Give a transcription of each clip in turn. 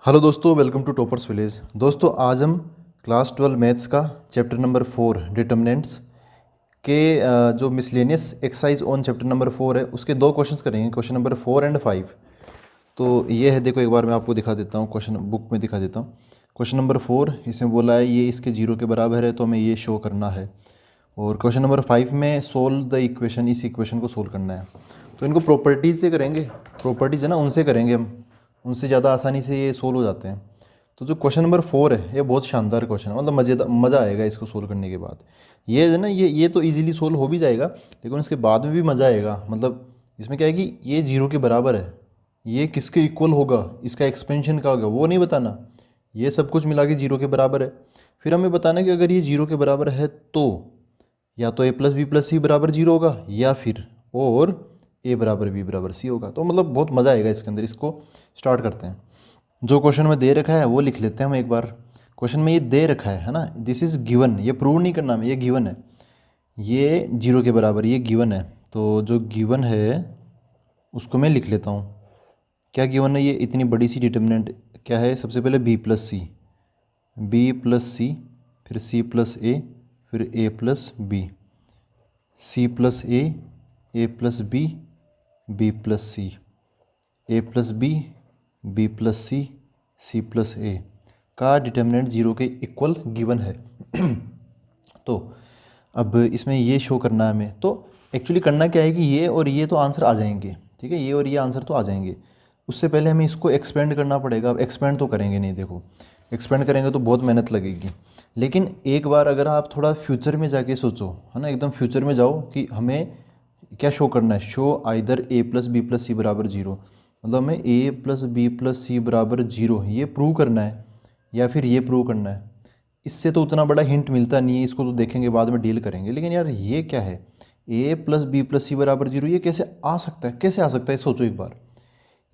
Hello दोस्तों, welcome to toppers village. दोस्तों आज हम क्लास 12 मैथ्स का चैप्टर नंबर 4 डिटर्मिनेंट्स के जो miscellaneous exercise on chapter number 4 है उसके दो क्वेश्चंस करेंगे, क्वेश्चन नंबर 4 एंड 5। तो ये है, देखो एक बार मैं आपको दिखा देता हूँ, क्वेश्चन बुक में दिखा देता हूँ। क्वेश्चन नंबर 4 इसमें बोला है ये इसके जीरो के बराबर है तो हमें ये शो करना है। और क्वेश्चन नंबर 5 में सोल्व द इक्वेशन, इस इक्वेशन को सोल्व करना है। तो इनको प्रॉपर्टीज़ से करेंगे, प्रॉपर्टीज़ है ना उनसे करेंगे हम, उनसे ज़्यादा आसानी से ये सोल्व हो जाते हैं। तो जो क्वेश्चन नंबर 4 है ये बहुत शानदार क्वेश्चन है, मतलब मज़ा आएगा इसको सोल्व करने के बाद। ये है ना, ये तो इजीली सोल्व हो भी जाएगा, लेकिन इसके बाद में भी मज़ा आएगा। मतलब इसमें क्या है कि ये जीरो के बराबर है, ये किसके इक्वल होगा, इसका एक्सपेंशन का होगा वो नहीं बताना, ये सब कुछ मिला के जीरो के बराबर है। फिर हमें बताना है कि अगर ये जीरो के बराबर है तो या तो ए प्लस बी प्लस सी बराबर जीरो होगा, या फिर और ए बराबर बी बराबर सी होगा। तो मतलब बहुत मज़ा आएगा इसके अंदर। इसको स्टार्ट करते हैं। जो क्वेश्चन में दे रखा है वो लिख लेते हैं हम एक बार। क्वेश्चन में ये दे रखा है ना, दिस इज़ गिवन, ये प्रूव नहीं करना हमें, ये गिवन है, ये जीरो के बराबर, ये गिवन है। तो जो गिवन है उसको मैं लिख लेता हूँ। क्या गिवन है, ये इतनी बड़ी सी डिटर्मिनेंट क्या है, सबसे पहले B plus C, B plus C, फिर सी प्लस ए, फिर A plus B, C plus A plus B plus C, A plus B plus C plus A का डिटर्मिनेंट जीरो के इक्वल गिवन है। तो अब इसमें ये शो करना है हमें। तो एक्चुअली करना क्या है कि ये और ये तो आंसर आ जाएंगे, ठीक है, ये और ये आंसर तो आ जाएंगे। उससे पहले हमें इसको एक्सपेंड करना पड़ेगा। अब एक्सपेंड तो करेंगे नहीं, देखो एक्सपेंड करेंगे तो बहुत मेहनत लगेगी। लेकिन एक बार अगर आप थोड़ा फ्यूचर में जाके सोचो, है ना, एकदम फ्यूचर में जाओ कि हमें क्या शो करना है, शो आइदर ए प्लस बी प्लस सी बराबर जीरो, मतलब हमें ए प्लस बी प्लस सी बराबर जीरो ये प्रूव करना है, या फिर ये प्रूव करना है। इससे तो उतना बड़ा हिंट मिलता नहीं है, इसको तो देखेंगे बाद में डील करेंगे। लेकिन यार ये क्या है, ए प्लस बी प्लस सी बराबर जीरो, ये कैसे आ सकता है, कैसे आ सकता है, सोचो एक बार।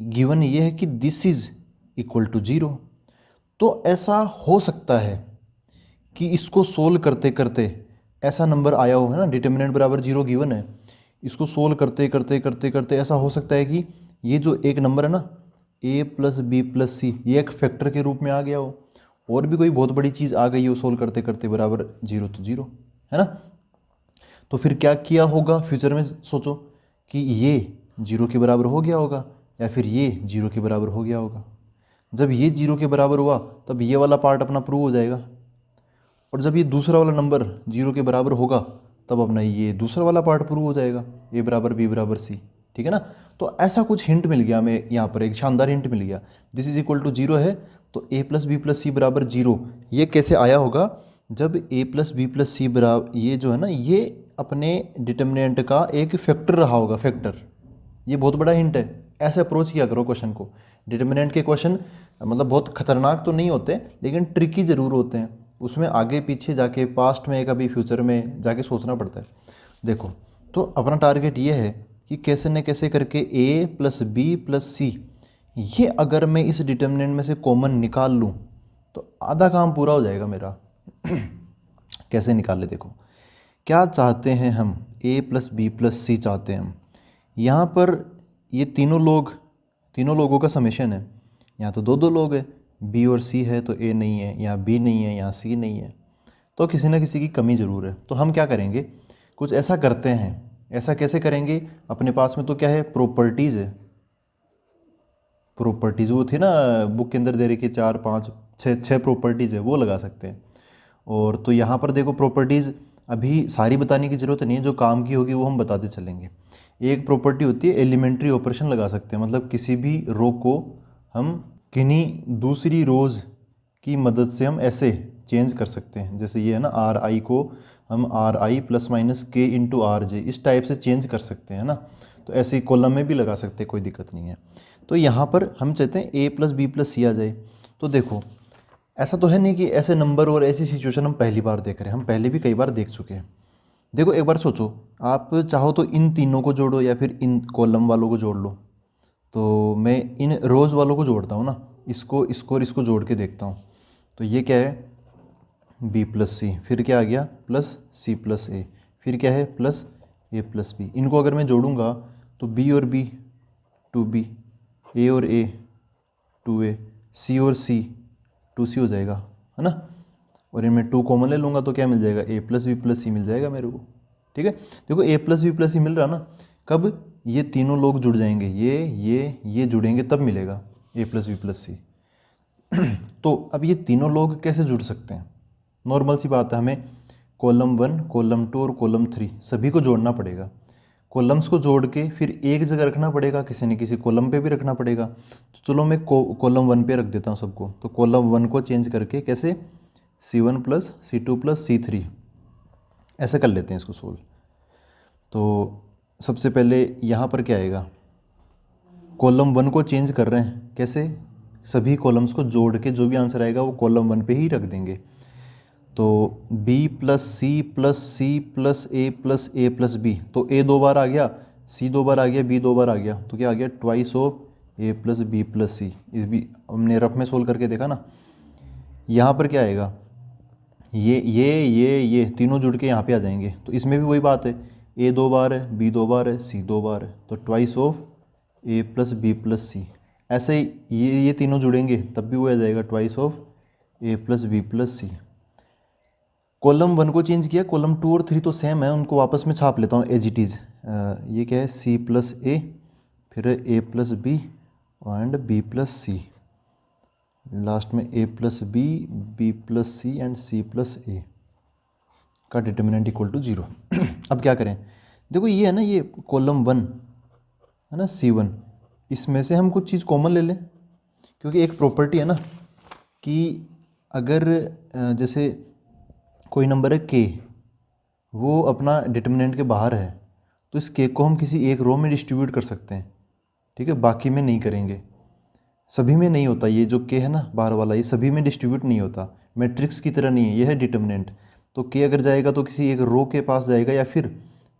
गिवन ये है कि this is equal to zero. तो ऐसा हो सकता है कि इसको सोल्व करते करते ऐसा नंबर आया हो, है ना, डिटर्मिनेंट बराबर जीरो गिवन है, इसको सोल्व करते करते करते करते ऐसा हो सकता है कि ये जो एक नंबर है ना ए प्लस बी प्लस सी, ये एक फैक्टर के रूप में आ गया हो, और भी कोई बहुत बड़ी चीज़ आ गई हो सोल्व करते करते बराबर जीरो तो जीरो, है ना। तो फिर क्या किया होगा फ्यूचर में, सोचो कि ये जीरो के बराबर हो गया होगा, या फिर ये जीरो के बराबर हो गया होगा। जब ये जीरो के बराबर हुआ तब ये वाला पार्ट अपना प्रूव हो जाएगा, और जब ये दूसरा वाला नंबर जीरो के बराबर होगा तब अपना ये दूसरा वाला पार्ट प्रूव हो जाएगा, ए बराबर बी बराबर सी, ठीक है ना। तो ऐसा कुछ हिंट मिल गया हमें यहाँ पर, एक शानदार हिंट मिल गया। This is equal to zero है तो ए प्लस बी प्लस सी बराबर जीरो, ये कैसे आया होगा, जब a plus B plus c बराबर, ये जो है ना ये अपने डिटर्मिनेंट का एक फैक्टर रहा होगा, फैक्टर। ये बहुत बड़ा हिंट है, ऐसे अप्रोच किया करो क्वेश्चन को। डिटर्मिनेंट के क्वेश्चन मतलब बहुत खतरनाक तो नहीं होते, लेकिन ट्रिकी ज़रूर होते हैं। उसमें आगे पीछे जाके, पास्ट में कभी फ्यूचर में जाके सोचना पड़ता है। देखो, तो अपना टारगेट ये है कि कैसे न कैसे करके ए प्लस बी प्लस सी, ये अगर मैं इस डिटर्मिनेंट में से कॉमन निकाल लूँ तो आधा काम पूरा हो जाएगा मेरा। कैसे निकाले, देखो क्या चाहते हैं हम, ए प्लस बी प्लस सी चाहते हैं हम। यहाँ पर ये तीनों लोगों का समेशन है। यहाँ तो दो दो लोग हैं, बी और सी है तो ए नहीं है, यहाँ बी नहीं है, यहाँ सी नहीं है, तो किसी ना किसी की कमी ज़रूर है। तो हम क्या करेंगे, कुछ ऐसा करते हैं। ऐसा कैसे करेंगे, अपने पास में तो क्या है, प्रॉपर्टीज़ है। प्रॉपर्टीज़ वो थी ना बुक के अंदर दे रखी, चार पाँच छः प्रॉपर्टीज़ है, वो लगा सकते हैं। और तो यहाँ पर देखो प्रॉपर्टीज़ अभी सारी बताने की ज़रूरत नहीं है, जो काम की होगी वो हम बताते चलेंगे। एक प्रॉपर्टी होती है एलिमेंट्री ऑपरेशन लगा सकते हैं, मतलब किसी भी रो को हम किन्हीं दूसरी रोज़ की मदद से हम ऐसे चेंज कर सकते हैं। जैसे ये है ना, आर आई को हम आर आई प्लस माइनस के इंटू आर जे, इस टाइप से चेंज कर सकते हैं ना। तो ऐसे ही कॉलम में भी लगा सकते हैं, कोई दिक्कत नहीं है। तो यहाँ पर हम चाहते हैं ए प्लस बी प्लस सी आ जाए। तो देखो ऐसा तो है नहीं कि ऐसे नंबर और ऐसी सिचुएशन हम पहली बार देख रहे हैं, हम पहले भी कई बार देख चुके हैं। देखो एक बार सोचो, आप चाहो तो इन तीनों को जोड़ो या फिर इन कॉलम वालों को जोड़ लो। तो मैं इन रोज़ वालों को जोड़ता हूँ ना, इसको और इसको जोड़ के देखता हूँ। तो ये क्या है, बी प्लस सी, फिर क्या आ गया प्लस सी प्लस ए, फिर क्या है प्लस ए प्लस बी। इनको अगर मैं जोड़ूंगा तो बी और बी टू बी, ए और ए टू ए, सी और सी 2c हो जाएगा, है ना। और इनमें 2 कॉमन ले लूँगा तो क्या मिल जाएगा, a प्लस बी प्लस सी मिल जाएगा मेरे को। ठीक है, देखो a प्लस बी प्लस सी मिल रहा ना, कब ये तीनों लोग जुड़ जाएंगे, ये जुड़ेंगे तब मिलेगा a प्लस बी प्लस सी। तो अब ये तीनों लोग कैसे जुड़ सकते हैं, नॉर्मल सी बात है, हमें कॉलम 1 कॉलम 2 और कॉलम 3 सभी को जोड़ना पड़ेगा। कॉलम्स को जोड़ के फिर एक जगह रखना पड़ेगा, किसी न किसी कॉलम पे भी रखना पड़ेगा। तो चलो मैं कॉलम 1 पे रख देता हूँ सबको। तो कॉलम 1 को चेंज करके कैसे, C1 plus C2 plus C3 ऐसे कर लेते हैं इसको सोल्व। तो सबसे पहले यहाँ पर क्या आएगा, कॉलम 1 को चेंज कर रहे हैं कैसे, सभी कॉलम्स को जोड़ के जो भी आंसर आएगा वो कॉलम 1 पे ही रख देंगे। तो b plus C plus C plus A plus A plus B, तो a 2 बार आ गया, c 2 बार आ गया, b 2 बार आ गया, तो क्या आ गया, twice of a plus B plus C. इस भी हमने रफ में सोल्व करके देखा ना। यहाँ पर क्या आएगा, ये तीनों जुड़ के यहाँ पे आ जाएंगे। तो इसमें भी वही बात है, a 2 बार है, b 2 बार है, c 2 बार है, तो twice of a plus B plus C. ऐसे ही ये तीनों जुड़ेंगे तब भी वो आ जाएगा, twice of a plus B plus c. Column 1 को चेंज किया, कॉलम 2 और 3 तो सेम है, उनको वापस में छाप लेता हूँ एज इट इज़। ये क्या है, c प्लस ए, फिर a plus B and b plus C, last में a plus B, b plus C and c plus A का डिटर्मिनेंट इक्वल टू 0। अब क्या करें, देखो ये है ना, ये कॉलम 1 है ना, C1, इसमें से हम कुछ चीज़ कॉमन ले लें, क्योंकि एक प्रॉपर्टी है ना कि अगर जैसे कोई नंबर है k, वो अपना डिटर्मिनेंट के बाहर है, तो इस k को हम किसी एक रो में डिस्ट्रीब्यूट कर सकते हैं। ठीक है, बाकी में नहीं करेंगे, सभी में नहीं होता। ये जो k है ना बाहर वाला, ये सभी में डिस्ट्रीब्यूट नहीं होता, मैट्रिक्स की तरह नहीं है, ये है डिटर्मिनेंट। तो k अगर जाएगा तो किसी एक रो के पास जाएगा, या फिर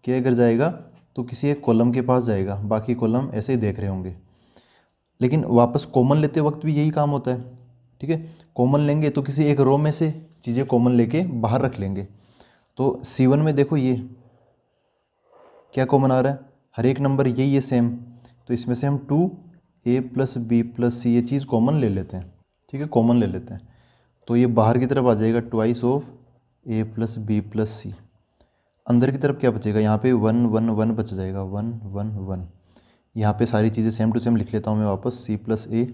k अगर जाएगा तो किसी एक कॉलम के पास जाएगा, बाकी कॉलम ऐसे ही देख रहे होंगे। लेकिन वापस कॉमन लेते वक्त भी यही काम होता है। ठीक है, कॉमन लेंगे तो किसी एक रो में से चीज़ें कॉमन लेके बाहर रख लेंगे। तो C1 में देखो ये क्या कॉमन आ रहा है, हर एक नंबर यही है सेम, तो इसमें से हम 2a प्लस बी प्लस सी ये चीज़ कॉमन ले लेते हैं। ठीक है, कॉमन ले लेते हैं, तो ये बाहर की तरफ आ जाएगा, twice of a plus B plus C. अंदर की तरफ क्या बचेगा, यहाँ पे 1 1 1 बच जाएगा, 1 1 1। यहाँ पे सारी चीज़ें सेम टू सेम लिख लेता हूँ मैं वापस, c प्लस ए,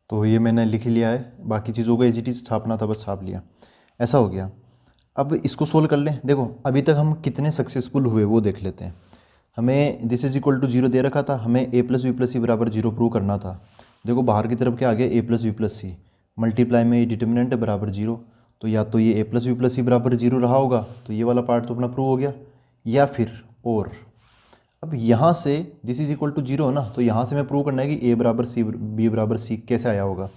तो ये मैंने लिख लिया है, बाकी चीज़ों को एज इट इज़ छापना था, बस छाप लिया, ऐसा हो गया। अब इसको सोल्व कर लें। देखो अभी तक हम कितने सक्सेसफुल हुए वो देख लेते हैं। हमें दिस इज इक्वल टू 0 दे रखा था, हमें a plus B plus c बराबर 0 प्रूव करना था। देखो बाहर की तरफ क्या आ गया, a plus B plus c, multiply में ये डिटर्मिनेंट है बराबर 0, तो या तो ये a plus B plus c बराबर 0 रहा होगा, तो ये वाला पार्ट तो अपना प्रूव हो गया, या फिर और अब यहाँ से दिस इज इक्वल टू 0 है ना, तो यहाँ से मैं प्रूव करना है कि a बराबर सी b बराबर सी कैसे आया होगा।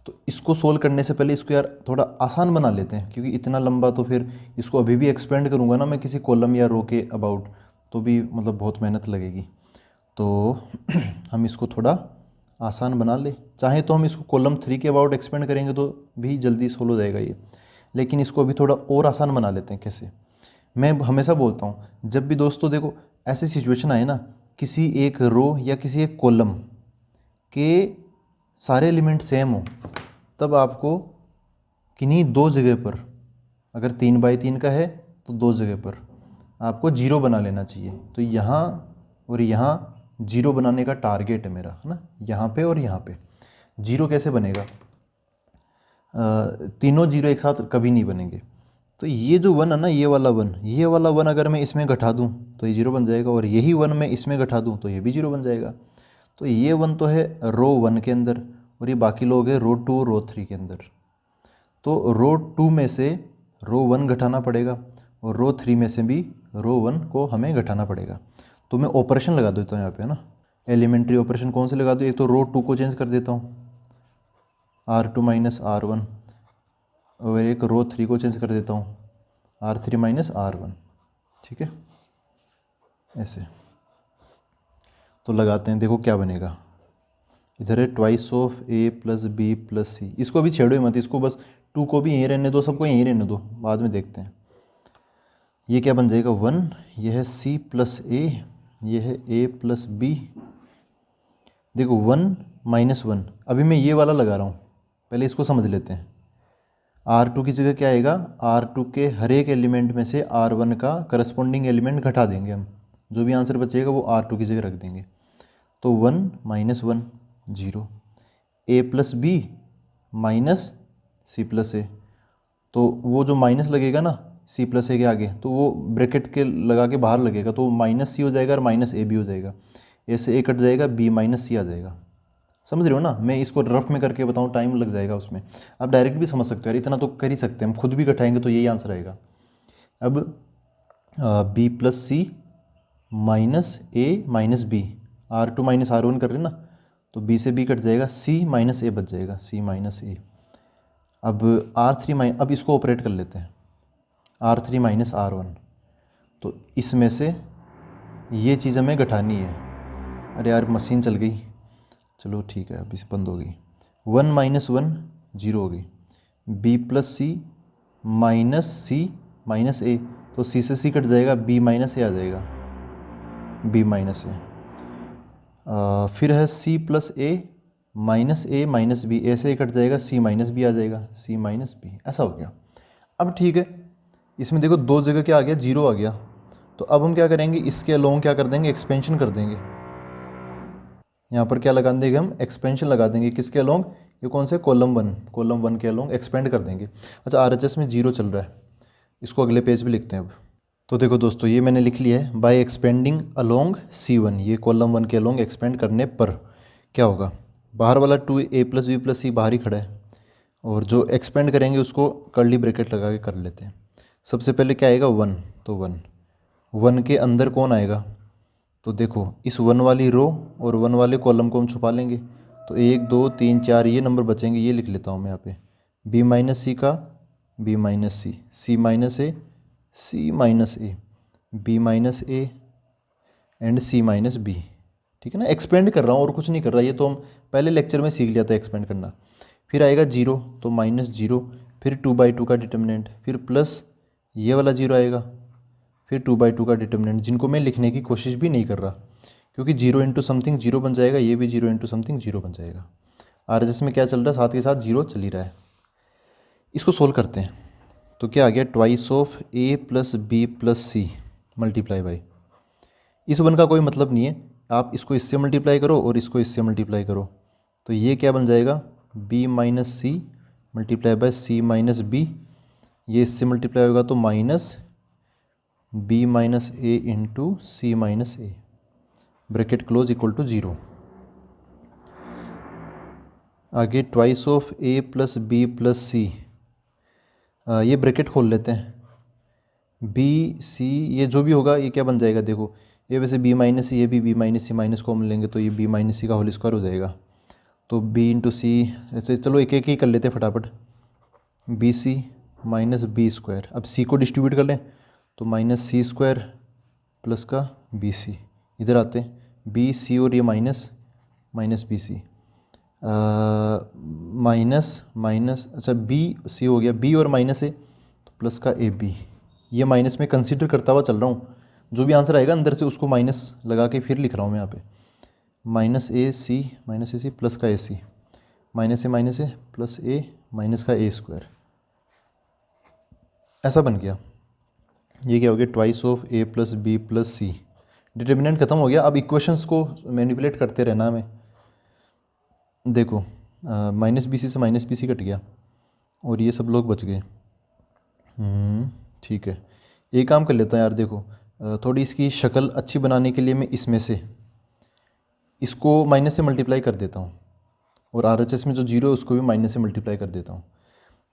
तो इसको सोल्व करने से पहले इसको यार थोड़ा आसान बना लेते हैं, क्योंकि इतना लंबा तो फिर इसको अभी भी एक्सपेंड करूँगा ना मैं किसी कॉलम या रो के अबाउट, तो भी मतलब बहुत मेहनत लगेगी। तो हम इसको थोड़ा आसान बना ले, चाहे तो हम इसको कॉलम 3 के अबाउट एक्सपेंड करेंगे तो भी जल्दी सोल्व हो जाएगा ये, लेकिन इसको अभी थोड़ा और आसान बना लेते हैं। कैसे, मैं हमेशा बोलता हूँ जब भी दोस्तों देखो ऐसी सिचुएशन आए ना, किसी एक रो या किसी एक कॉलम के सारे एलिमेंट सेम हो, तब आपको किन्हीं दो जगह पर, अगर 3 बाई 3 का है तो 2 जगह पर आपको 0 बना लेना चाहिए। तो यहाँ और यहाँ 0 बनाने का टारगेट है मेरा, है ना, यहाँ पे और यहाँ पे 0 कैसे बनेगा, तीनों 0 एक साथ कभी नहीं बनेंगे। तो ये जो 1 है ना, ये वाला 1, ये वाला 1 अगर मैं इसमें घटा दूँ तो ये 0 बन जाएगा, और यही 1 मैं इसमें घटा दूँ तो ये भी 0 बन जाएगा। तो ये 1 तो है रो 1 के अंदर, और ये बाकी लोग हैं रो 2 रो 3 के अंदर। तो रो 2 में से रो 1 घटाना पड़ेगा, और रो 3 में से भी रो 1 को हमें घटाना पड़ेगा। तो मैं ऑपरेशन लगा देता हूँ यहाँ पे ना, एलिमेंट्री ऑपरेशन कौन से लगा दूँ, एक तो रो 2 को चेंज कर देता हूँ R2 माइनस R1, और एक रो 3 को चेंज कर देता हूँ R3 माइनस R1। ठीक है, ऐसे तो लगाते हैं, देखो क्या बनेगा, इधर है twice of a plus B plus C. इसको भी छेड़ो मत, इसको बस 2 को भी यहीं रहने दो, सबको यहीं रहने दो, बाद में देखते हैं। ये क्या बन जाएगा 1, ये है c प्लस ए, ये है a प्लस बी। देखो 1 माइनस 1, अभी मैं ये वाला लगा रहा हूँ, पहले इसको समझ लेते हैं। R2 की जगह क्या आएगा, R2 के हर एक एलिमेंट में से R1 का करस्पॉन्डिंग एलिमेंट घटा देंगे हम, जो भी आंसर बचेगा वो R2 की जगह रख देंगे। तो 1 - 1 0, A + B - C + A, तो वो जो माइनस लगेगा ना C + A के आगे, तो वो ब्रैकेट के लगा के बाहर लगेगा, तो -C हो जाएगा और -A भी हो जाएगा। A से A कट जाएगा, B - C आ जाएगा। समझ रहे हो ना, मैं इसको रफ में करके बताऊँ टाइम लग जाएगा उसमें, आप डायरेक्ट भी समझ सकते हो यार, इतना तो कर ही सकते हैं हम, खुद भी घटाएंगे तो यही आंसर आएगा। अब B + C - A - B, R2 - R1 कर रहे हैं ना, तो B से B कट जाएगा, C - A बच जाएगा, C - A। अब R3 अब इसको ऑपरेट कर लेते हैं, R3 - R1, तो इसमें से ये चीज़ हमें घटानी है। अरे यार मशीन चल गई, चलो ठीक है, अभी से बंद हो गई। 1 - 1 0 हो गई। B + C - A, तो C से C कट जाएगा, B - A आ जाएगा, B - A। फिर है C + A - B, A से A कट जाएगा, C - B आ जाएगा, C - B, ऐसा हो गया। अब ठीक है, इसमें देखो दो जगह क्या आ गया, 0 आ गया, तो अब हम क्या करेंगे, इसके अलोंग क्या कर देंगे, एक्सपेंशन कर देंगे। यहाँ पर क्या लगा देंगे हम, एक्सपेंशन लगा देंगे, किसके अलोंग, ये कौन से, कॉलम 1 के अलोंग एक्सपेंड कर देंगे। अच्छा, RHS में 0 चल रहा है, इसको अगले पेज पे लिखते हैं अब। तो देखो दोस्तों, ये मैंने लिख लिया है, बाय एक्सपेंडिंग अलोंग C1, ये कॉलम 1 के अलोंग एक्सपेंड करने पर क्या होगा, बाहर वाला 2A + B + C बाहर ही खड़ा है, और जो एक्सपेंड करेंगे उसको कर्ली ब्रैकेट लगा के कर लेते हैं। सबसे पहले क्या आएगा, 1, तो 1 के अंदर कौन आएगा, तो देखो इस 1 वाली रो और 1 वाले कॉलम को हम छुपा लेंगे, तो 1 2 3 4 ये नंबर बचेंगे, ये लिख लेता हूँ मैं यहाँ पे, B - C का B - C, C - A, C - A, B - A and C - B, ठीक है ना। एक्सपेंड कर रहा हूँ और कुछ नहीं कर रहा, ये तो हम पहले लेक्चर में सीख लिया था एक्सपेंड करना। फिर आएगा 0, तो -0, फिर 2/2 का डिटर्मिनेंट, फिर प्लस ये वाला 0 आएगा, फिर 2/2 का डिटर्मिनेंट, जिनको मैं लिखने की कोशिश भी नहीं कर रहा, क्योंकि 0 इंटू समथिंग 0 बन जाएगा, ये भी 0 इंटू समथिंग 0 बन जाएगा। RHS में क्या चल रहा है, साथ के साथ 0 चल ही रहा है। इसको सोल्व करते हैं, तो क्या आ गया, twice of A + B + C multiply by, इस 1 का कोई मतलब नहीं है, आप इसको इससे मल्टीप्लाई करो और इसको इससे मल्टीप्लाई करो, तो ये क्या बन जाएगा, B - C multiply by C - B, ये इससे मल्टीप्लाई होगा तो -B - A into C - A, bracket close equal to 0। आगे twice of A + B + C, ये ब्रैकेट खोल लेते हैं, B C, ये जो भी होगा ये क्या बन जाएगा, देखो ये वैसे B - C, ये भी B - C माइनस कॉमन लेंगे तो ये B - C का होल स्क्वायर हो जाएगा, तो B इंटू C, ऐसे चलो एक एक ही कर लेते हैं फटाफट, BC - B², अब C को डिस्ट्रीब्यूट कर लें, तो -C² प्लस का BC, इधर आते हैं BC और ये माइनस BC, माइनस अच्छा BC हो गया, B और -A तो प्लस का AB, ये माइनस में कंसीडर करता हुआ चल रहा हूँ, जो भी आंसर आएगा अंदर से उसको माइनस लगा के फिर लिख रहा हूँ मैं यहाँ पे, -AC प्लस का AC, -A plus A minus का A², ऐसा बन गया। ये क्या हो गया, twice of A + B + C, determinant खत्म हो गया। अब इक्वेशंस को मैनिपुलेट करते रहना हमें। देखो -BC से -BC कट गया और ये सब लोग बच गए। ठीक है, एक काम कर लेता हूँ यार, देखो थोड़ी इसकी शक्ल अच्छी बनाने के लिए मैं इसमें से इसको माइनस से मल्टीप्लाई कर देता हूँ, और RHS में जो 0 है उसको भी माइनस से मल्टीप्लाई कर देता हूँ,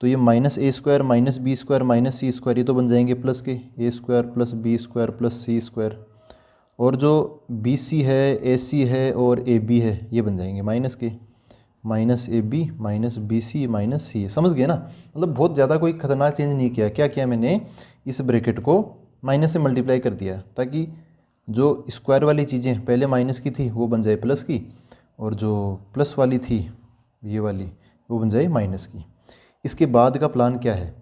तो ये -A² -B² -C², ये तो बन जाएंगे प्लस के A² + B² + C², और जो BC है, AC है और AB है ये बन जाएंगे माइनस के -AB -BC -C। समझ गए ना, मतलब बहुत ज़्यादा कोई ख़तरनाक चेंज नहीं किया। क्या किया मैंने, इस ब्रैकेट को माइनस से मल्टीप्लाई कर दिया, ताकि जो स्क्वायर वाली चीज़ें पहले माइनस की थी वो बन जाए प्लस की, और जो प्लस वाली थी ये वाली वो बन जाए माइनस की। इसके बाद का प्लान क्या है,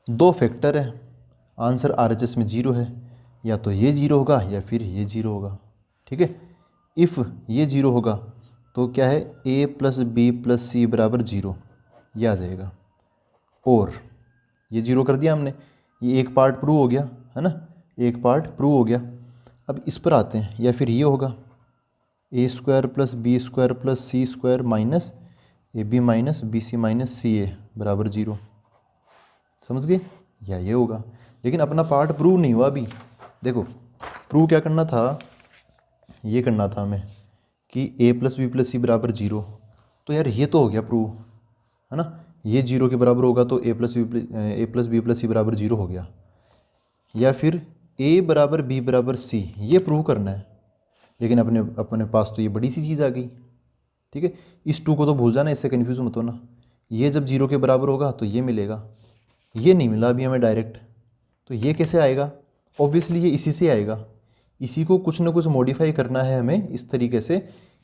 2 फैक्टर है, आंसर RHS में 0 है, या तो ये 0 होगा या फिर ये 0 होगा, ठीक है। इफ़ ये 0 होगा तो क्या है a plus B plus c बराबर 0, ये आ जाएगा। और ये 0 कर दिया हमने, ये एक पार्ट प्रूव हो गया है ना, एक पार्ट प्रूव हो गया। अब इस पर आते हैं, या फिर ये होगा A square plus B square plus C square minus A B minus B C minus C A बराबर 0, समझ गए, या ये होगा। लेकिन अपना पार्ट प्रूव नहीं हुआ अभी। देखो प्रूव क्या करना था, ये करना था हमें कि a plus B plus c बराबर 0। तो यार ये तो हो गया प्रूव, है ना, ये 0 के बराबर होगा तो a plus B plus c बराबर 0 हो गया। या फिर a बराबर b बराबर c, ये प्रूव करना है। लेकिन अपने अपने पास तो ये बड़ी सी चीज़ आ गई, ठीक है। इस 2 को तो भूल जाना, इससे कन्फ्यूज मत होना। ये जब 0 के बराबर होगा तो ये मिलेगा, ये नहीं मिला अभी हमें डायरेक्ट, तो ये कैसे आएगा, ऑब्वियसली ये इसी से आएगा। इसी को कुछ ना कुछ मॉडिफाई करना है हमें इस तरीके से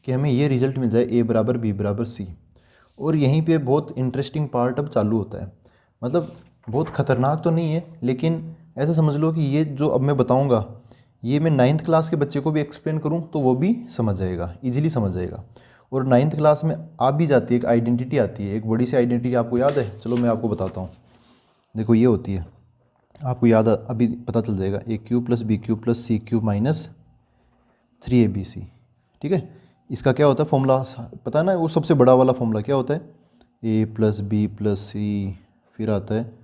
कि हमें ये रिजल्ट मिल जाए a बराबर b बराबर c। और यहीं पे बहुत इंटरेस्टिंग पार्ट अब चालू होता है, मतलब बहुत ख़तरनाक तो नहीं है, लेकिन ऐसा समझ लो कि ये जो अब मैं बताऊंगा ये मैं 9th क्लास के बच्चे को भी एक्सप्लेन करूं तो वो भी समझ जाएगा, इजीली समझ जाएगा। और 9th क्लास में आ भी जाती है, एक आइडेंटिटी आती है, एक बड़ी सी आइडेंटिटी, आपको याद है, चलो मैं आपको बताता हूँ। देखो ये होती है, आपको याद अभी पता चल जाएगा, A cube plus B cube plus C cube minus 3abc, ठीक है। इसका क्या होता है फॉर्मूला, पता है ना, वो सबसे बड़ा वाला फॉर्मूला क्या होता है, a plus B plus C, फिर आता है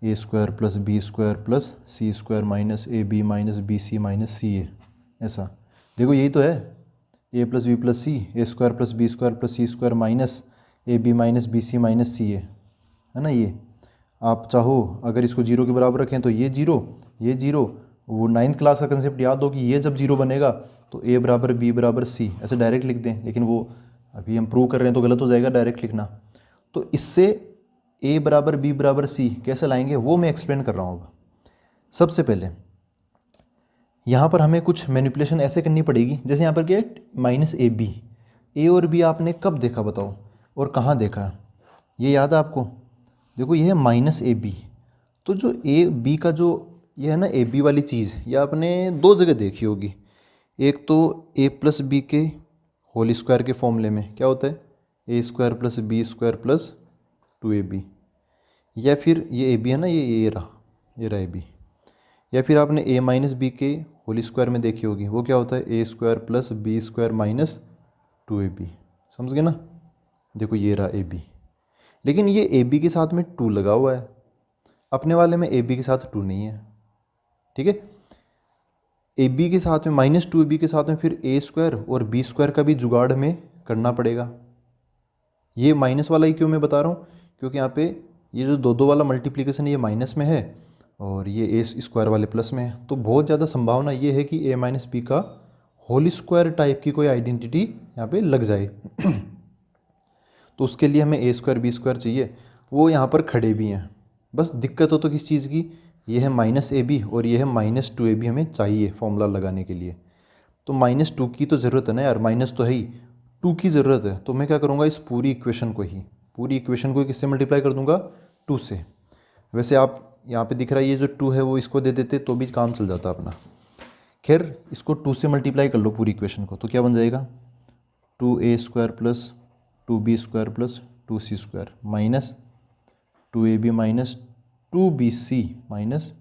A square plus B square plus C square minus A B minus B C minus C A, ऐसा। देखो यही तो है, a plus B plus C, A square plus B square plus C square minus A B minus B C minus C A, है ना। ये आप चाहो अगर इसको 0 के बराबर रखें तो ये 0, ये 0, वो 9th क्लास का कंसेप्ट याद हो कि ये जब 0 बनेगा तो a बराबर b बराबर c, ऐसे डायरेक्ट लिख दें। लेकिन वो अभी हम प्रूव कर रहे हैं तो गलत हो जाएगा डायरेक्ट लिखना। तो इससे a बराबर b बराबर c कैसे लाएंगे वो मैं एक्सप्लेन कर रहा हूँ अब। सबसे पहले यहाँ पर हमें कुछ मैनिपुलेशन ऐसे करनी पड़ेगी, जैसे यहाँ पर क्या है माइनस ए बी, ए और बी आपने कब देखा बताओ, और कहाँ देखा, ये याद है आपको। देखो ये है माइनस ए बी, तो जो ए बी का जो ये है ना ए बी वाली चीज़, ये आपने 2 जगह देखी होगी। एक तो ए प्लस बी के होल स्क्वायर के फॉर्मूले में क्या होता है, A square plus B square plus 2ab, या फिर ये ए बी है ना, ये रहा ए बी। या फिर आपने ए माइनस बी के होल स्क्वायर में देखी होगी, वो क्या होता है A square plus B square minus 2ab, समझ गए ना। देखो ये रहा ए बी, लेकिन ये ए बी के साथ में 2 लगा हुआ है, अपने वाले में ए बी के साथ 2 नहीं है, ठीक है। ए बी के साथ में माइनस 2ab के साथ में फिर ए स्क्वायर और बी स्क्वायर का भी जुगाड़ में करना पड़ेगा। ये माइनस वाला ही क्यों मैं बता रहा हूँ, क्योंकि यहाँ पे ये जो 2 वाला मल्टीप्लिकेशन ये माइनस में है और ये ए स्क्वायर वाले प्लस में है, तो बहुत ज़्यादा संभावना ये है कि ए माइनस बी का होल स्क्वायर टाइप की कोई आइडेंटिटी यहाँ पे लग जाए। तो उसके लिए हमें ए स्क्वायर बी स्क्वायर चाहिए, वो यहाँ पर खड़े भी हैं। बस दिक्कत हो तो किस चीज़ की, ये है माइनस ए बी और ये है माइनस 2ab हमें चाहिए फॉर्मूला लगाने के लिए। तो माइनस 2 की तो ज़रूरत है ना यार, माइनस तो है ही, 2 की ज़रूरत है। तो मैं क्या करूँगा, इस पूरी इक्वेशन को ही किससे मल्टीप्लाई कर दूँगा, 2 से। वैसे आप यहाँ पे दिख रहा है ये जो 2 है वो इसको दे देते तो भी काम चल जाता अपना। खैर इसको 2 से मल्टीप्लाई कर लो पूरी इक्वेशन को, तो क्या बन जाएगा 2a square plus 2b square plus 2c square minus 2ab minus 2bc minus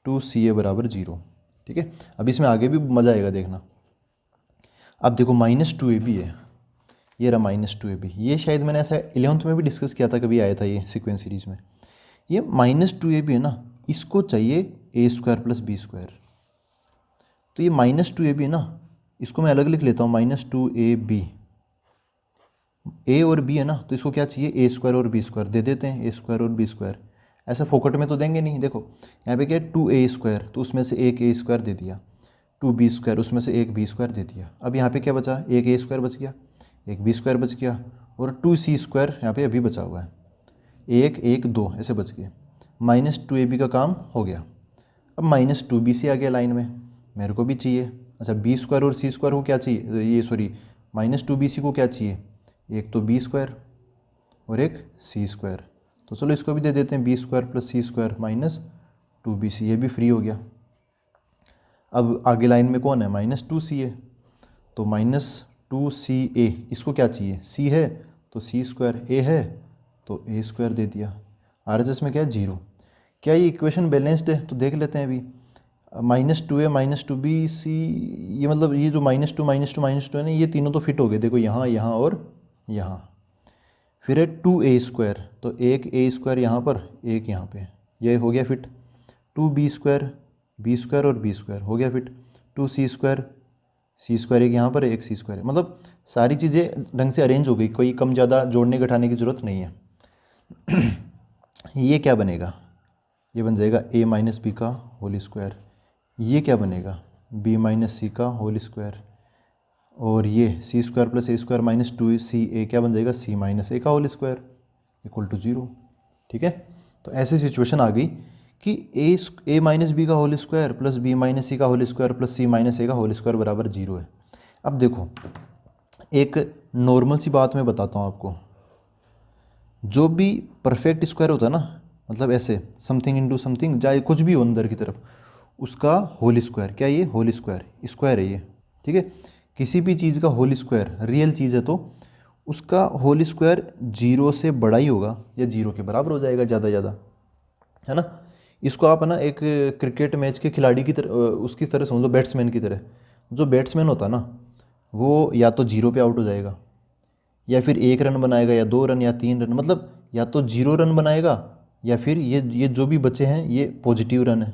2ca बराबर 0, ठीक है। अब इसमें आगे भी मज़ा आएगा देखना। अब देखो माइनस 2ab है, ये रहा माइनस 2ab, ये शायद मैंने ऐसा 11th में भी डिस्कस किया था, कभी आया था ये सीक्वेंस सीरीज में। ये माइनस 2ab है ना, इसको चाहिए a square plus B square, तो ये माइनस 2ab है ना, इसको मैं अलग लिख लेता हूँ माइनस 2ab, a और b है ना, तो इसको क्या चाहिए a स्क्वायर और b स्क्वायर, दे देते हैं a स्क्वायर और b स्क्वायर। ऐसा फोकट में तो देंगे नहीं, देखो यहाँ पे क्या है 2a स्क्वायर, तो उसमें से एक a स्क्वायर दे दिया, 2b स्क्वायर उसमें से एक b स्क्वायर दे दिया। अब यहाँ पे क्या बचा, एक a स्क्वायर बच गया, एक b स्क्वायर बच गया और 2c स्क्वायर यहाँ पे अभी बचा हुआ है, 1 1 2 ऐसे बच गए। माइनस 2ab का काम हो गया। अब माइनस 2bc आ गया लाइन में, मेरे को भी चाहिए। अच्छा b स्क्वायर और c स्क्वायर को क्या चाहिए, ये सॉरी माइनस 2bc को क्या चाहिए, एक तो b स्क्वायर और एक c स्क्वायर, तो चलो इसको भी दे देते हैं b square plus c square minus 2bc, ये भी फ्री हो गया। अब आगे लाइन में कौन है, माइनस 2c है, तो माइनस 2ca, इसको क्या चाहिए, c है तो c स्क्वायर, a है तो a स्क्वायर दे दिया। RHS में क्या है 0। क्या ये इक्वेशन बैलेंस्ड है, तो देख लेते हैं अभी। -2a -2bc, ये मतलब ये जो -2 -2 है ना, ये तीनों तो फिट हो गए, देखो यहाँ यहाँ और यहाँ। फिर है 2a स्क्वायर, तो एक a स्क्वायर यहाँ पर, एक यहाँ पे, ये हो गया fit. 2b square, b square और b स्क्वायर हो गया fit. 2c square, c square एक यहाँ पर एक c स्क्वायर, मतलब सारी चीज़ें ढंग से अरेंज हो गई, कोई कम ज़्यादा जोड़ने घटाने की ज़रूरत नहीं है। ये क्या बनेगा, ये बन जाएगा a माइनस बी का होल स्क्वायर। ये क्या बनेगा, b माइनस सी का होल स्क्वायर। और ये c square plus a square minus 2ca क्या बन जाएगा, c माइनस ए का होल स्क्वायर इक्वल टू 0। ठीक है, तो ऐसी सिचुएशन आ गई कि a माइनस बी का whole square plus b minus C का whole square plus c minus A का होल स्क्वायर बराबर 0 है। अब देखो, एक नॉर्मल सी बात मैं बताता हूँ आपको, जो भी परफेक्ट स्क्वायर होता है ना, मतलब ऐसे समथिंग इंटू समथिंग, चाहे कुछ भी हो अंदर की तरफ, उसका होल स्क्वायर, क्या ये होल स्क्वायर, स्क्वायर है ये। ठीक है, किसी भी चीज़ का होल स्क्वायर रियल चीज़ है तो उसका होल स्क्वायर 0 से बड़ा ही होगा या 0 के बराबर हो जाएगा ज़्यादा ज़्यादा, है ना। इसको आप है ना एक क्रिकेट मैच के खिलाड़ी की तरह, उसकी तरह समझ लो, बैट्समैन की तरह। जो बैट्समैन होता है ना, वो या तो 0 पे आउट हो जाएगा, या फिर 1 रन बनाएगा, या 2 रन, या 3 रन, मतलब या तो 0 रन बनाएगा, या फिर ये जो भी बचे हैं ये पॉजिटिव रन है।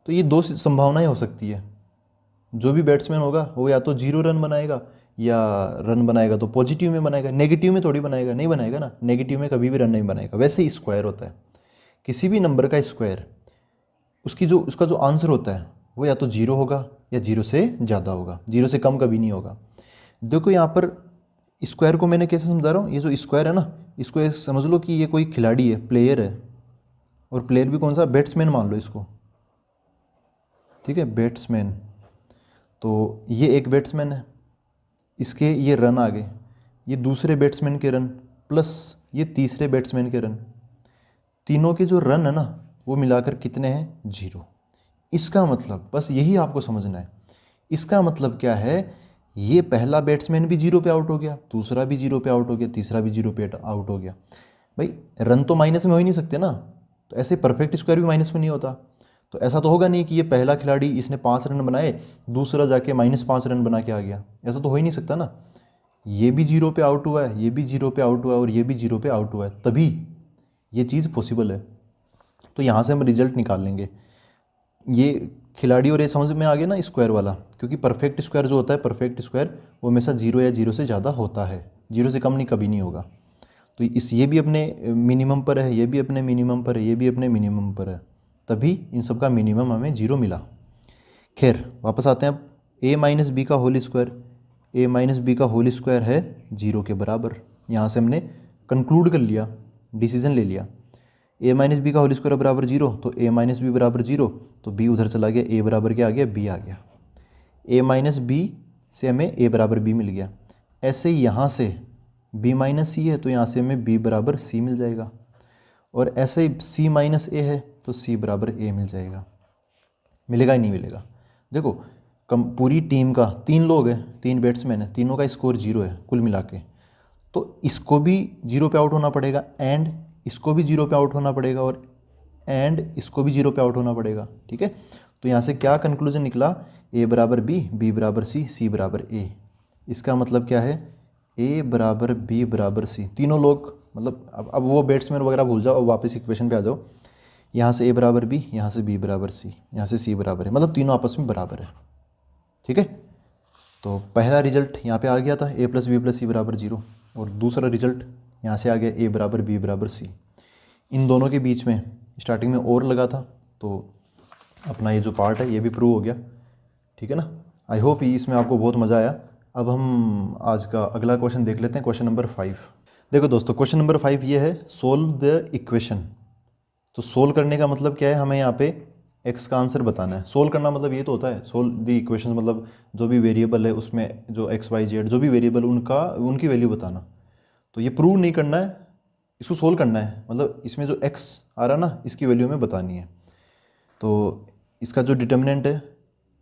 तो ये दो संभावनाएं हो सकती है। जो भी बैट्समैन होगा वो या तो 0 रन बनाएगा, या रन बनाएगा तो पॉजिटिव में बनाएगा, नेगेटिव में थोड़ी बनाएगा, नहीं बनाएगा ना, नेगेटिव में कभी भी रन नहीं बनाएगा। वैसे ही स्क्वायर होता है, किसी भी नंबर का स्क्वायर, उसका जो आंसर होता है वो या तो 0 होगा या 0 से ज़्यादा होगा, 0 से कम कभी नहीं होगा। देखो यहाँ पर स्क्वायर को मैंने कैसे समझा रहा हूँ, ये जो स्क्वायर है ना, इसको ऐसे समझ लो कि ये कोई खिलाड़ी है, प्लेयर है, और प्लेयर भी कौन सा, बैट्समैन मान लो इसको। ठीक है, बैट्समैन, तो ये एक बैट्समैन है, इसके ये रन आ गए, ये दूसरे बैट्समैन के रन प्लस ये तीसरे बैट्समैन के रन, तीनों के जो रन है ना वो मिलाकर कितने हैं, 0। इसका मतलब बस यही आपको समझना है। इसका मतलब क्या है, ये पहला बैट्समैन भी 0 पे आउट हो गया, दूसरा भी 0 पे आउट हो गया, तीसरा भी 0 पे आउट हो गया। भाई रन तो माइनस में हो ही नहीं सकते ना, तो ऐसे परफेक्ट स्क्वायर भी माइनस में नहीं होता। तो ऐसा तो होगा नहीं कि ये पहला खिलाड़ी इसने 5 रन बनाए, दूसरा जाके -5 रन बना के आ गया, ऐसा तो हो ही नहीं सकता ना। ये भी 0 पे आउट हुआ है, ये भी 0 पे आउट हुआ है, और ये भी 0 पे आउट हुआ है, तभी ये चीज़ पॉसिबल है। तो यहाँ से हम रिजल्ट निकाल लेंगे। ये खिलाड़ी और ये समझ में आ गया ना स्क्वायर वाला, क्योंकि परफेक्ट स्क्वायर जो होता है, परफेक्ट स्क्वायर वो हमेशा 0 या 0 से ज़्यादा होता है, 0 से कम नहीं, कभी नहीं होगा। तो ये भी अपने मिनिमम पर है, ये भी अपने मिनिमम पर है, ये भी अपने मिनिमम पर है, तभी इन सब का मिनिमम हमें 0 मिला। खैर वापस आते हैं अब, a माइनस बी का whole square, a minus B का होल स्क्वायर है 0 के बराबर। यहाँ से हमने कंक्लूड कर लिया, डिसीजन ले लिया। a माइनस बी का होल स्क्वायर बराबर 0, तो a माइनस बी बराबर 0, तो b उधर चला गया, a बराबर क्या आ गया, b आ गया। a माइनस बी से हमें a बराबर b मिल गया। ऐसे ही यहाँ से b माइनस सी है, तो यहाँ से हमें b बराबर c मिल जाएगा, और ऐसे ही c माइनस a है तो c बराबर a मिल जाएगा। मिलेगा ही नहीं मिलेगा। देखो पूरी टीम का 3 लोग हैं, 3 बैट्समैन हैं, तीनों का स्कोर 0 है कुल मिला के, तो इसको भी 0 पे आउट होना पड़ेगा, एंड इसको भी 0 पे आउट होना पड़ेगा, और एंड इसको भी 0 पे आउट होना पड़ेगा। ठीक है, तो यहाँ से क्या कंक्लूजन निकला, a बराबर b, b बराबर c, c बराबर a। इसका मतलब क्या है, a बराबर b बराबर c, तीनों लोग, मतलब अब वो बैट्समैन वगैरह भूल जाओ, वापस इक्वेशन पे आ जाओ। यहाँ से a बराबर b, यहाँ से b बराबर c, यहाँ से c बराबर है, मतलब तीनों आपस में बराबर है। ठीक है, तो पहला रिजल्ट यहाँ पे आ गया था a plus B plus c बराबर 0, और दूसरा रिजल्ट यहाँ से आ गया a बराबर b बराबर c। इन दोनों के बीच में स्टार्टिंग में और लगा था, तो अपना ये जो पार्ट है ये भी प्रूव हो गया। ठीक है ना, आई होप इसमें आपको बहुत मज़ा आया। अब हम आज का अगला क्वेश्चन देख लेते हैं, क्वेश्चन नंबर 5। देखो दोस्तों, क्वेश्चन नंबर 5 ये है, सोल्व द इक्वेशन। तो सोल्व करने का मतलब क्या है, हमें यहाँ पे x का आंसर बताना है। सोल्व करना मतलब ये तो होता है, सोल्व द इक्वेशन मतलब जो भी वेरिएबल है उसमें जो x y z जो भी वेरिएबल उनकी वैल्यू बताना। तो ये प्रूव नहीं करना है, इसको सोल्व करना है, मतलब इसमें जो x आ रहा ना इसकी वैल्यू हमें बतानी है। तो इसका जो डिटर्मिनेंट है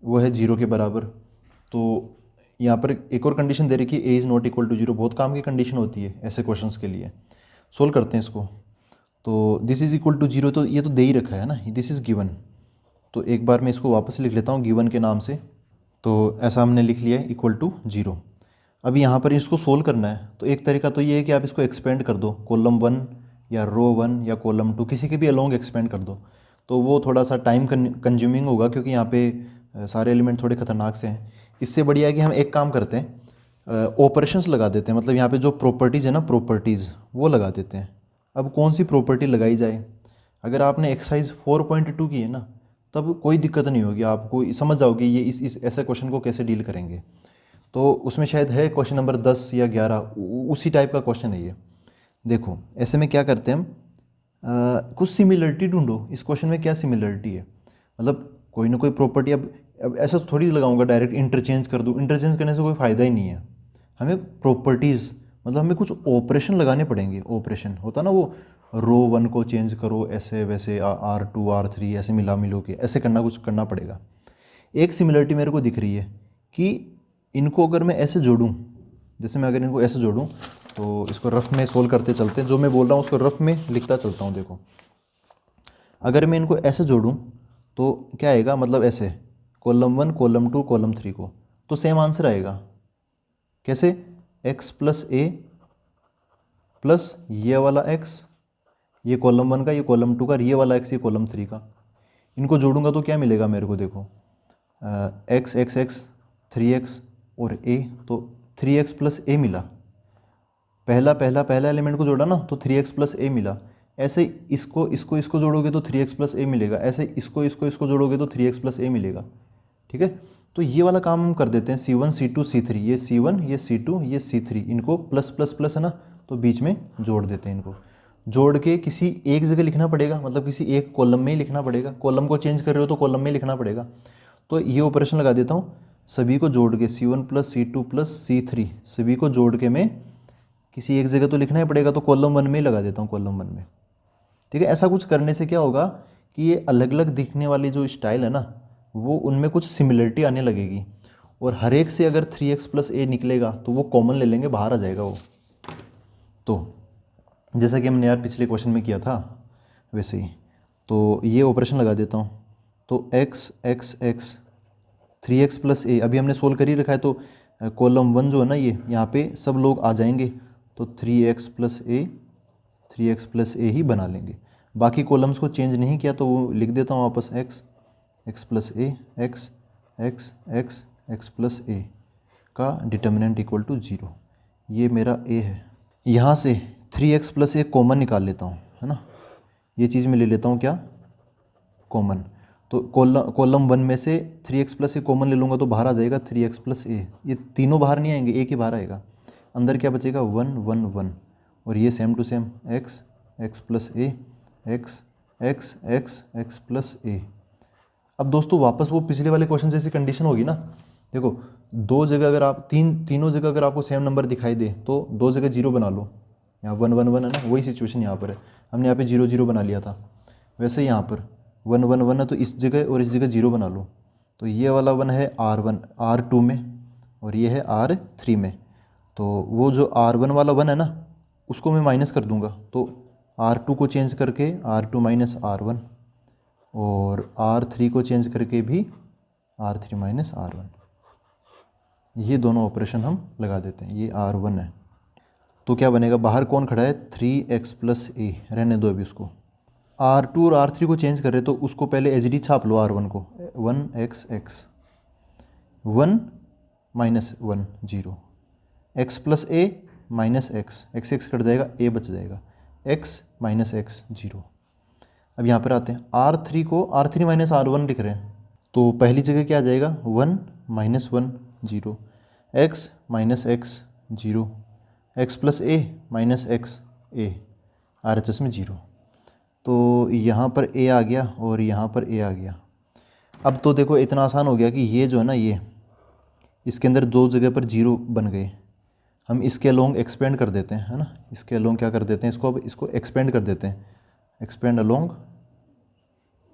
वो है 0 के बराबर, तो यहाँ पर एक और कंडीशन दे रखी है, a is not equal to 0, बहुत काम की कंडीशन होती है ऐसे क्वेश्चंस के लिए। सोल्व करते हैं इसको। तो दिस इज़ इक्वल टू 0, तो ये तो दे ही रखा है ना, दिस इज़ गिवन। तो एक बार मैं इसको वापस लिख लेता हूँ गिवन के नाम से। तो ऐसा हमने लिख लिया है इक्वल टू 0। अब यहाँ पर इसको सोल्व करना है, तो एक तरीका तो ये है कि आप इसको एक्सपेंड कर दो, कॉलम 1 या रो 1 या कॉलम 2, किसी के भी अलोंग एक्सपेंड कर दो। तो वो थोड़ा सा टाइम कंज्यूमिंग होगा, क्योंकि यहाँ पे सारे एलिमेंट थोड़े खतरनाक से हैं। इससे बढ़िया है कि हम एक काम करते हैं, ऑपरेशंस लगा देते हैं, मतलब यहाँ पे जो प्रॉपर्टीज़ है ना, प्रॉपर्टीज़ वो लगा देते हैं। अब कौन सी प्रॉपर्टी लगाई जाए? अगर आपने एक्सरसाइज 4.2 की है ना, तब कोई दिक्कत नहीं होगी, आपको समझ जाओगे ये इस ऐसे क्वेश्चन को कैसे डील करेंगे। तो उसमें शायद है क्वेश्चन नंबर 10 या 11, उसी टाइप का क्वेश्चन है ये। देखो ऐसे में क्या करते हैं हम, कुछ सिमिलरिटी ढूंढो। इस क्वेश्चन में क्या सिमिलरिटी है, मतलब कोई ना कोई प्रॉपर्टी। अब ऐसा थोड़ी लगाऊंगा डायरेक्ट इंटरचेंज कर दूँ, इंटरचेंज करने से कोई फ़ायदा ही नहीं है। हमें प्रॉपर्टीज़, मतलब हमें कुछ ऑपरेशन लगाने पड़ेंगे। ऑपरेशन होता ना, वो रो 1 को चेंज करो ऐसे वैसे, R2 R3 ऐसे मिला मिलो के ऐसे करना, कुछ करना पड़ेगा। एक सिमिलरिटी मेरे को दिख रही है कि इनको अगर मैं ऐसे जोड़ूं, जैसे मैं अगर इनको ऐसे जोड़ूं, तो इसको रफ में सोल्व करते चलते हैं। जो मैं बोल रहा हूँ उसको रफ में लिखता चलता हूँ। देखो अगर मैं इनको ऐसे जोड़ूं तो क्या आएगा, मतलब ऐसे कॉलम 1 कॉलम 2 कॉलम 3 को, तो सेम आंसर आएगा। कैसे? x प्लस ए प्लस ये वाला x, ये कॉलम 1 का, ये कॉलम 2 का, ये वाला x, ये कॉलम 3 का। इनको जोड़ूंगा तो क्या मिलेगा मेरे को? देखो x x x 3x और a, तो 3x प्लस ए मिला। पहला एलिमेंट को जोड़ा ना, तो 3x प्लस ए मिला। ऐसे इसको जोड़ोगे तो 3x प्लस ए मिलेगा। ऐसे इसको जोड़ोगे तो 3x प्लस ए मिलेगा। ठीक है, तो ये वाला काम हम कर देते हैं, C1 C2 C3, ये C1 ये C2 ये C3, इनको प्लस प्लस प्लस है ना, तो बीच में जोड़ देते हैं। इनको जोड़ के किसी एक जगह लिखना पड़ेगा, मतलब किसी एक कॉलम में ही लिखना पड़ेगा। कॉलम को चेंज कर रहे हो तो कॉलम में ही लिखना पड़ेगा। तो ये ऑपरेशन लगा देता हूँ, सभी को जोड़ के C1 plus C2 plus C3, सभी को जोड़ के मैं किसी एक जगह तो लिखना ही पड़ेगा, तो कॉलम 1 में ही लगा देता हूँ, कॉलम 1 में। ठीक है, ऐसा कुछ करने से क्या होगा कि ये अलग अलग दिखने वाली जो स्टाइल है ना, वो उनमें कुछ सिमिलरिटी आने लगेगी। और हर एक से अगर 3x प्लस ए निकलेगा तो वो कॉमन ले लेंगे, बाहर आ जाएगा वो। तो जैसा कि हमने यार पिछले क्वेश्चन में किया था वैसे ही, तो ये ऑपरेशन लगा देता हूँ। तो x x x 3x plus A अभी हमने सोल्व कर ही रखा है, तो कॉलम 1 जो है ना, ये यहाँ पे सब लोग आ जाएंगे, तो 3x प्लस ए ही बना लेंगे। बाकी कॉलम्स को चेंज नहीं किया तो वो लिख देता हूँ वापस, x plus A X X X X plus A का डिटर्मिनेंट इक्वल टू 0। ये मेरा a है। यहाँ से 3x प्लस ए कॉमन निकाल लेता हूँ, है ना। ये चीज़ मैं ले लेता हूँ क्या, कॉमन। तो कॉलम 1 में से 3x प्लस ए कॉमन ले लूँगा तो बाहर आ जाएगा 3x प्लस ए। ये तीनों बाहर नहीं आएंगे, एक ही बाहर आएगा। अंदर क्या बचेगा, 1 1 1, और ये same to same x x plus A X X X X plus A. अब दोस्तों वापस वो पिछले वाले क्वेश्चन जैसी कंडीशन होगी ना। देखो दो जगह अगर आप तीनों जगह अगर आपको सेम नंबर दिखाई दे तो दो जगह 0 बना लो। यहाँ 1 1 1 है ना, वही सिचुएशन यहाँ पर है। हमने यहाँ पे 0 0 बना लिया था, वैसे यहाँ पर 1 1 1 है, तो इस जगह और इस जगह 0 बना लो। तो ये वाला 1 है R1 R2 में, और ये है R3 में। तो वो जो R1 वाला 1 है ना, उसको मैं माइनस कर दूंगा, तो R2 को चेंज करके R2 माइनस R1, और R3 को चेंज करके भी R3 माइनस R1। ये दोनों ऑपरेशन हम लगा देते हैं। ये R1 है, तो क्या बनेगा, बाहर कौन खड़ा है, 3x प्लस ए, रहने दो अभी उसको। R2 और R3 को चेंज कर रहे तो उसको पहले एच डी छाप लो, R1 को 1x x 1 minus 1 0, x plus A minus X, X X cut जाएगा, ए बच जाएगा, x माइनस एक्स 0। अब यहाँ पर आते हैं, R3 को R3 माइनस R1 लिख रहे हैं, तो पहली जगह क्या आ जाएगा, 1 minus 1 0, x minus X 0, x plus A minus X A, RHS में 0। तो यहाँ पर a आ गया और यहाँ पर a आ गया। अब तो देखो इतना आसान हो गया कि ये जो है ना, ये इसके अंदर दो जगह पर 0 बन गए। हम इसके अलोंग एक्सपेंड कर देते हैं, है ना। इसके अलोंग क्या कर देते हैं, इसको अब इसको एक्सपेंड कर देते हैं, एक्सपेंड अलोंग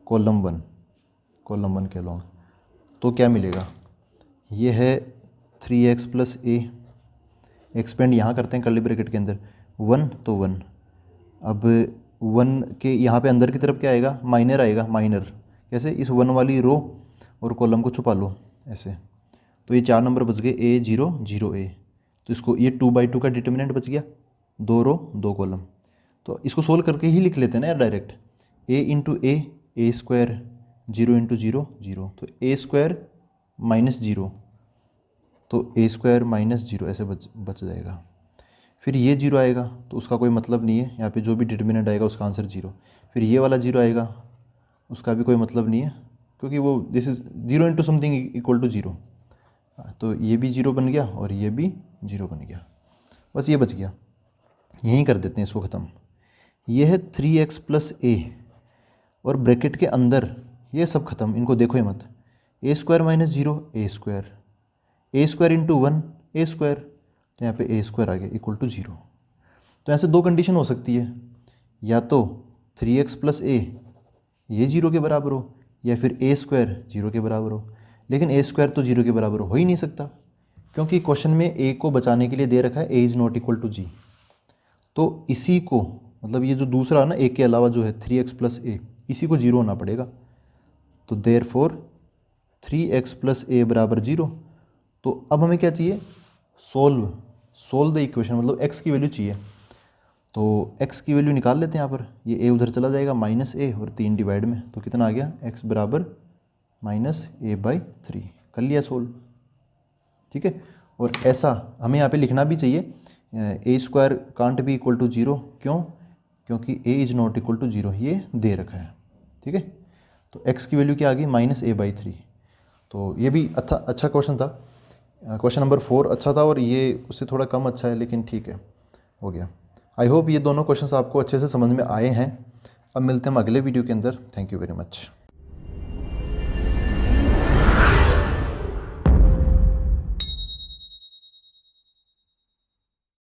कॉलम 1 के अलोंग। तो क्या मिलेगा, ये है 3x प्लस ए, एक्सपेंड यहाँ करते हैं कर्ली ब्रैकेट के अंदर, 1 तो 1। अब 1 के यहाँ पे अंदर की तरफ क्या आएगा, माइनर आएगा, माइनर कैसे, इस 1 वाली रो और कॉलम को छुपा लो ऐसे, तो ये 4 नंबर बच गए A0 0A। तो इसको ये 2/2 का डिटर्मिनेंट बच गया, 2 रो 2 कॉलम। तो इसको सोल्व करके ही लिख लेते हैं ना यार direct, A into A square, 0 into 0 0, तो A स्क्वायर माइनस 0, तो A स्क्वायर माइनस 0 ऐसे बच जाएगा। फिर ये 0 आएगा तो उसका कोई मतलब नहीं है, यहाँ पे जो भी डिटर्मिनेंट आएगा उसका आंसर 0। फिर ये वाला 0 आएगा, उसका भी कोई मतलब नहीं है, क्योंकि वो this is 0 into something equal to 0। तो ये भी 0 बन गया और ये भी 0 बन गया, बस ये बच गया। यहीं कर देते हैं इसको ख़त्म। ये है 3x प्लस ए, और ब्रैकेट के अंदर ये सब ख़त्म, इनको देखो ही मत। A square minus 0 A square, A square into 1 A square, तो यहाँ पे A स्क्वायर आ गया इक्वल टू 0। तो यहाँ से दो कंडीशन हो सकती है, या तो 3x प्लस ए ये 0 के बराबर हो, या फिर A स्क्वायर 0 के बराबर हो। लेकिन A स्क्वायर तो 0 के बराबर हो ही नहीं सकता, क्योंकि क्वेश्चन में A को बचाने के लिए दे रखा है A is not equal to G। तो इसी को, मतलब ये जो दूसरा ना A के अलावा जो है 3x प्लस ए, इसी को 0 होना पड़ेगा। तो देयरफॉर 3x प्लस ए बराबर 0। तो अब हमें क्या चाहिए, सोल्व द इक्वेशन, मतलब x की वैल्यू चाहिए। तो x की वैल्यू निकाल लेते हैं यहाँ पर, ये a उधर चला जाएगा माइनस ए और 3 डिवाइड में, तो कितना आ गया, x बराबर माइनस a/3। कर लिया सोल्व, ठीक है। और ऐसा हमें यहाँ पे लिखना भी चाहिए, a square can't be equal to 0, क्यों, क्योंकि a is not equal to 0 ये दे रखा है, ठीक है। तो x की वैल्यू क्या आ गई, माइनस a/3। तो ये भी अच्छा क्वेश्चन था, क्वेश्चन नंबर 4 अच्छा था, और ये उससे थोड़ा कम अच्छा है, लेकिन ठीक है, हो गया। आई होप ये दोनों क्वेश्चंस आपको अच्छे से समझ में आए हैं। अब मिलते हैं हम अगले वीडियो के अंदर। Thank you very much.